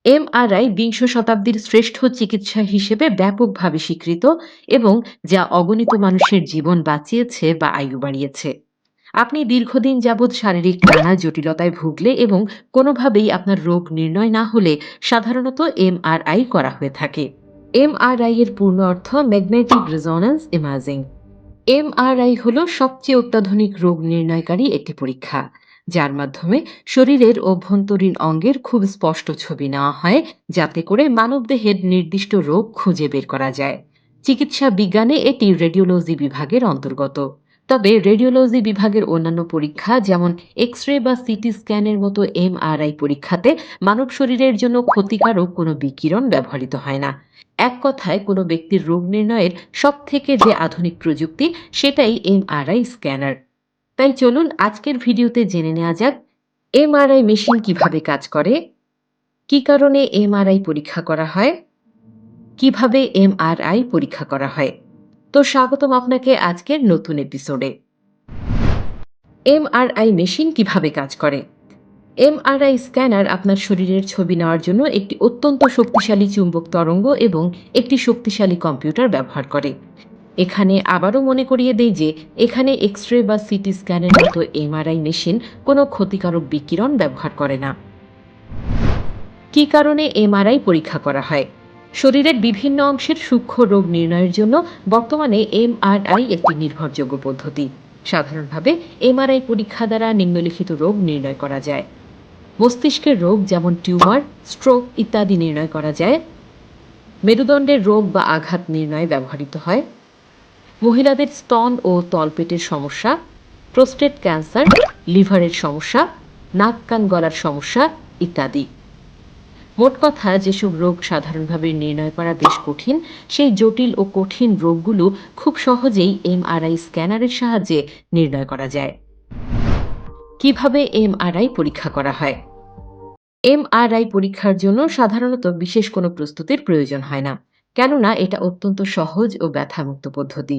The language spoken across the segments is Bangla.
এমআরআই বিংশ শতাব্দীর শ্রেষ্ঠ চিকিৎসা হিসেবে ব্যাপকভাবে স্বীকৃত এবং যা অগণিত মানুষের জীবন বাঁচিয়েছে বা আয়ু বাড়িয়েছে। আপনি দীর্ঘদিন যাবৎ শারীরিক নানা জটিলতায় ভুগলে এবং কোনোভাবেই আপনার রোগ নির্ণয় না হলে সাধারণত এমআরআই করা হয়ে থাকে। এমআরআই এর পূর্ণ অর্থ ম্যাগনেটিক রেজোন্যান্স ইমেজিং। এমআরআই হল সবচেয়ে অত্যাধুনিক রোগ নির্ণয়কারী একটি পরীক্ষা, যার মাধ্যমে শরীরের অভ্যন্তরীণ অঙ্গের খুব স্পষ্ট ছবি নেওয়া হয়, যাতে করে মানবদেহের নির্দিষ্ট রোগ খুঁজে বের করা যায়। চিকিৎসা বিজ্ঞানে এটি রেডিওলজি বিভাগের অন্তর্গত। তবে রেডিওলজি বিভাগের অন্যান্য পরীক্ষা যেমন এক্স রে বা সিটি স্ক্যানের মতো এমআরআই পরীক্ষাতে মানব শরীরের জন্য ক্ষতিকারক কোনো বিকিরণ ব্যবহৃত হয় না। এক কথায় কোনো ব্যক্তির রোগ নির্ণয়ের সবথেকে যে আধুনিক প্রযুক্তি, সেটাই এমআরআই স্ক্যানার। তাই চলুন আজকের ভিডিওতে জেনে নেওয়া যাক এমআরআই মেশিন কিভাবে কাজ করে, কী কারণে এমআরআই পরীক্ষা করা হয়, কিভাবে এমআরআই পরীক্ষা করা হয়। তো স্বাগতম আপনাকে আজকের নতুন এপিসোডে। এমআরআই মেশিন কিভাবে কাজ করে। এমআরআই স্ক্যানার আপনার শরীরের ছবি নেওয়ার জন্য একটি অত্যন্ত শক্তিশালী চুম্বক তরঙ্গ এবং একটি শক্তিশালী কম্পিউটার ব্যবহার করে। এখানে আবারও মনে করিয়ে দেই যে এখানে এক্স রে বা সিটি স্ক্যানের মতো এমআরআই মেশিন কোনো ক্ষতিকারক বিকিরণ ব্যবহার করে না। কী কারণে এমআরআই পরীক্ষা করা হয়। শরীরের বিভিন্ন অংশের সূক্ষ্ম রোগ নির্ণয়ের জন্য বর্তমানে এমআরআই একটি নির্ভরযোগ্য পদ্ধতি। সাধারণভাবে এমআরআই পরীক্ষা দ্বারা নিম্নলিখিত রোগ নির্ণয় করা যায়: মস্তিষ্কের রোগ যেমন টিউমার, স্ট্রোক ইত্যাদি নির্ণয় করা যায়। মেরুদণ্ডের রোগ বা আঘাত নির্ণয়ে ব্যবহৃত হয়। মহিলাদের স্তন ও তলপেটের সমস্যা, প্রোস্টেট ক্যান্সার, লিভারের সমস্যা, নাক কান গলার সমস্যা ইত্যাদি। মোট কথা, যেসব রোগ সাধারণভাবে নির্ণয় করা বেশ কঠিন, সেই জটিল ও কঠিন রোগগুলো খুব সহজেই এমআরআই স্ক্যানারের সাহায্যে নির্ণয় করা যায়। কিভাবে এমআরআই পরীক্ষা করা হয়। এমআরআই পরীক্ষার জন্য সাধারণত বিশেষ কোনো প্রস্তুতির প্রয়োজন হয় না, কেননা এটা অত্যন্ত সহজ ও ব্যথামুক্ত পদ্ধতি।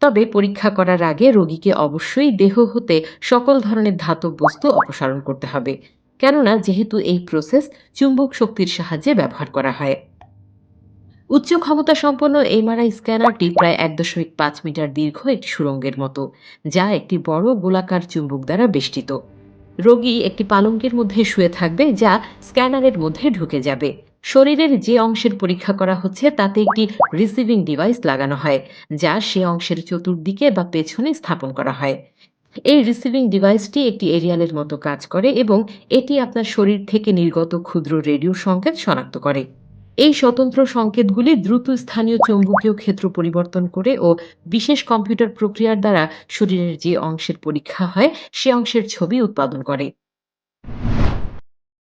তবে পরীক্ষা করার আগে রোগীকে অবশ্যই দেহ হতে সকল ধরনের ধাতব বস্তু অপসারণ করতে হবে, কেননা যেহেতু এই প্রসেস চুম্বক শক্তির সাহায্যে ব্যবহার করা হয়। উচ্চ ক্ষমতা সম্পন্ন এমআরআই স্ক্যানারটি প্রায় 1.5 মিটার দীর্ঘ একটি সুড়ঙ্গের মতো, যা একটি বড় গোলাকার চুম্বক দ্বারা বেষ্টিত। রোগী একটি পালঙ্কের মধ্যে শুয়ে থাকবে, যা স্ক্যানারের মধ্যে ঢুকে যাবে। শরীরের যে অংশের পরীক্ষা করা হচ্ছে তাতে একটি রিসিভিং ডিভাইস লাগানো হয়, যা সে অংশের চতুর্দিকে বা পেছনে স্থাপন করা হয়। এই রিসিভিং ডিভাইসটি একটি এরিয়ালের মতো কাজ করে এবং এটি আপনার শরীর থেকে নির্গত ক্ষুদ্র রেডিও সংকেত শনাক্ত করে। এই স্বতন্ত্র সংকেতগুলি দ্রুত স্থানীয় চৌম্বকীয় ক্ষেত্র পরিবর্তন করে ও বিশেষ কম্পিউটার প্রক্রিয়ার দ্বারা শরীরের যে অংশের পরীক্ষা হয় সে অংশের ছবি উৎপাদন করে।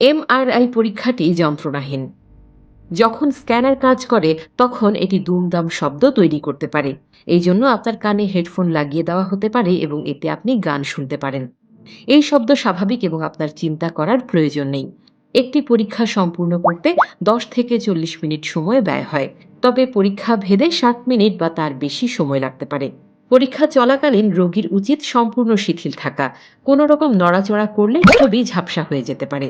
এমআরআই পরীক্ষাটি যন্ত্রণাহীন। যখন স্ক্যানার কাজ করে তখন এটি দুমদাম শব্দ তৈরি করতে পারে। এই জন্য আপনার কানে হেডফোন লাগিয়ে দেওয়া হতে পারে এবং এতে আপনি গান শুনতে পারেন। এই শব্দ স্বাভাবিক এবং আপনার চিন্তা করার প্রয়োজন নেই। একটি পরীক্ষা সম্পূর্ণ করতে 10 থেকে 40 মিনিট সময় ব্যয় হয়, তবে পরীক্ষা ভেদে 60 মিনিট বা তার বেশি সময় লাগতে পারে। পরীক্ষা চলাকালীন রোগীর উচিত সম্পূর্ণ শিথিল থাকা। কোনো রকম নড়াচড়া করলে ছবি ঝাপসা হয়ে যেতে পারে।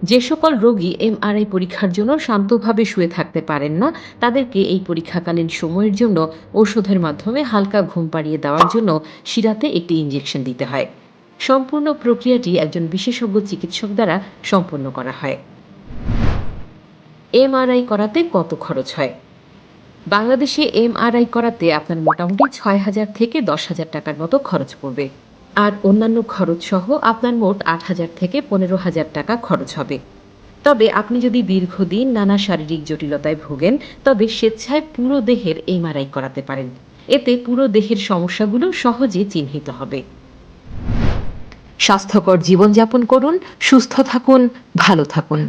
যে সকল রোগী এমআরআই পরীক্ষার জন্য শান্তভাবে শুয়ে থাকতে পারেন না, তাদেরকে এই পরীক্ষাকালীন সময়ের জন্য ওষুধের মাধ্যমে হালকা ঘুম পাড়িয়ে দেওয়ার জন্য শিরাতে একটি ইঞ্জেকশন দিতে হয়। সম্পূর্ণ প্রক্রিয়াটি একজন বিশেষজ্ঞ চিকিৎসক দ্বারা সম্পন্ন করা হয়। এমআরআই করাতে কত খরচ হয়। বাংলাদেশে এমআরআই করাতে আপনার মোটামুটি 6,000 থেকে 10,000 টাকার মতো খরচ পড়বে। আর অন্যান্য খরচ সহ আপনার মোট 8,000 থেকে 15,000 টাকা খরচ হবে। তবে আপনি যদি দীর্ঘদিন নানা শারীরিক জটিলতায় ভোগেন, তবে স্বেচ্ছায় পুরো দেহের এমআরআই করাতে পারেন। এতে পুরো দেহের সমস্যাগুলো সহজে চিহ্নিত হবে। স্বাস্থ্যকর জীবনযাপন করুন, সুস্থ থাকুন, ভালো থাকুন।